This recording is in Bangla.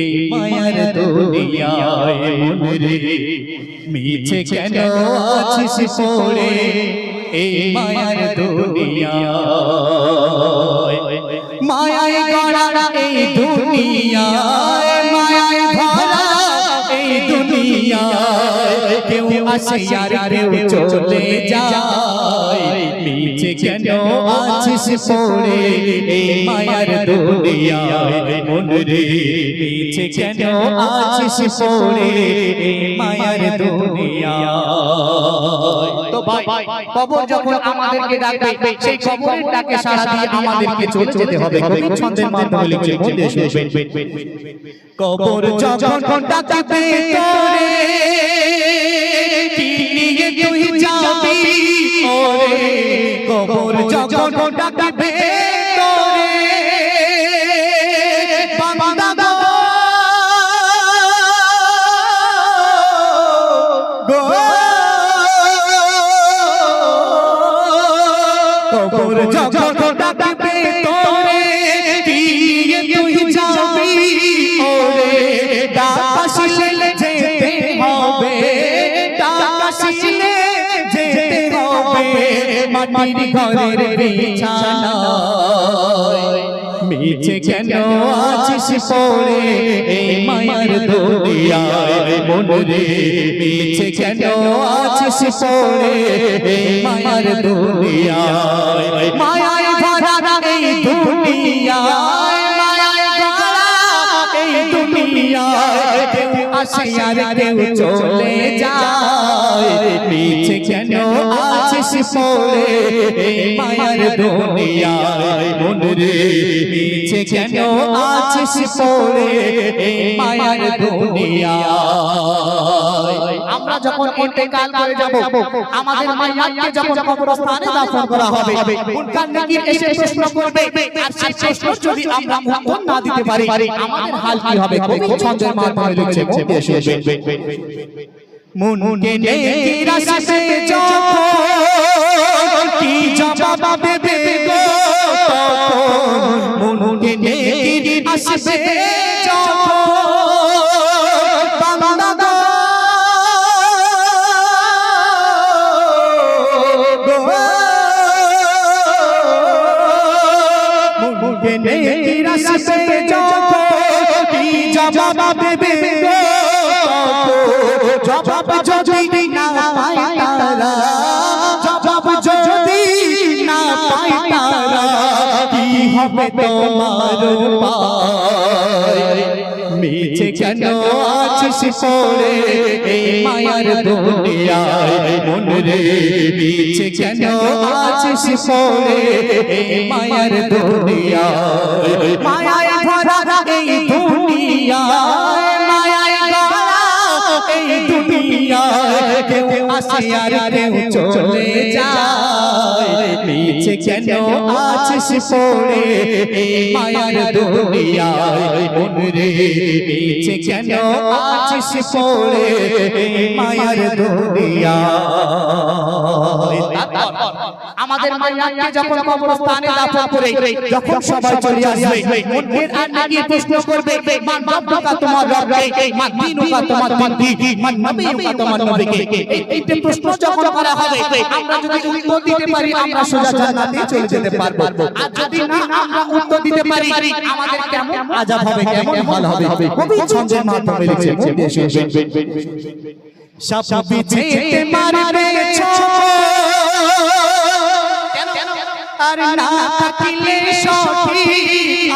এই মায়ার দুনিয়ায় মনরে মিছে কেন আছিস পড়ে এই মায়ার দুনিয়ায় মায়ায় গড়া এই দুনিয়ায় মায়ায় ভরা এই দুনিয়ায় কেউ আসে আর কেউ চলে যায় মিছে কেন আছিস পড়ে এই মায়ার দুনিয়ায় মনরে মিছে কেন আছিস পড়ে এই মায়ার দুনিয়ায়। তো ভাই কবর যখন আমাদেরকে ডাকবে সেই কবরের ডাকে সাড়া দিয়ে আমাদেরকে চলে যেতে হবে। কবি ছন্দের মাধ্যমে লিখছে মধ্যে শুনবেন কবর যখন ডাকবে তোরে কি নিয়ে তুই যাবি ওরে কবর যখন ডাকবে তোরে বান্দা গো কবর যখন ডাকবে তোরে কি নিয়ে তুই যাবি ওরে ডাক আসলে যেতে হবে ডাক আসলে যেতে হবে মাটির ঘরের বিছানায় মিছে কেন আছিস পড়ে এই মায়ার দুনিয়ায় মনরে মিছে কেন আছিস পড়ে এই মায়ার দুনিয়ায় মায়ায় ভরা এই দুনিয়ায় মায়ায় ভরা এই দুনিয়ায় কেউ আসে আর কেউ চলে যায় মিছে কেন আছিস পড়ে এই মায়ার দুনিয়ায় মনরে মিছে কেন আছিস পড়ে এই মায়ার দুনিয়ায়। আমরা যখন ইন্তেকাল করে যাব আমাদের মাইয়াকে যখন কবরস্থানে দাফন করা হবে মুনকার নাকির এসে প্রশ্ন করবে আর সেই প্রশ্ন যদি আমরা উত্তর না দিতে পারি আমাদের হাল কি হবে। কবি ছন্দের মাধ্যমে লিখছে মধ্যে শুনবেন মুনকে নেকির আসে যখন কি জবাব দেবে গো তখন মুনকে নেকির আসে যখন বান্দা গো মুনকে নেকির আসে যখন কি জবাব দেবে গো জবাব যদি না পাই তারা জবাব যদি না পাই তারা কি হবে তোমার উপায় মিছে কেন আছিস পড়ে এই মায়ার দুনিয়ায় মনরে মিছে কেন আছিস পড়ে এই মায়ার দুনিয়ায় মায়ায় ভরা এই দুনিয়ায় মায়ায় ভরা এই দুনিয়ায় কেউ আসে আর কেউ চলে যায় মিছে কেন আছিস পড়ে এই মায়ার দুনিয়ায় মনরে মিছে কেন আছিস পড়ে এই মায়ার দুনিয়ায়। আমাদের মাইয়াকে যখন কবরস্থানে দাফন করে যখন সবাই চলে আসবে মনের আর নাকি প্রশ্ন করবে মান রব্বুকা তোমার রবকে মান দীনুকা তোমার দিন মান নবিয়ুকা তোমার নবীকে এই প্রশ্ন যখন করা হবে আমরা যদি উত্তর দিতে পারি আমরা সোজা জান্নাতে চলে যেতে পারবো আর যদি না আমরা উত্তর দিতে পারি আমাদের কেমন আযাব হবে কেমন হাল হবে। কবি ছন্দের মাধ্যমে লিখছে মধ্যে শুনবেন সাপ বিছেতে মারবে আর না থাকিলে সঠিক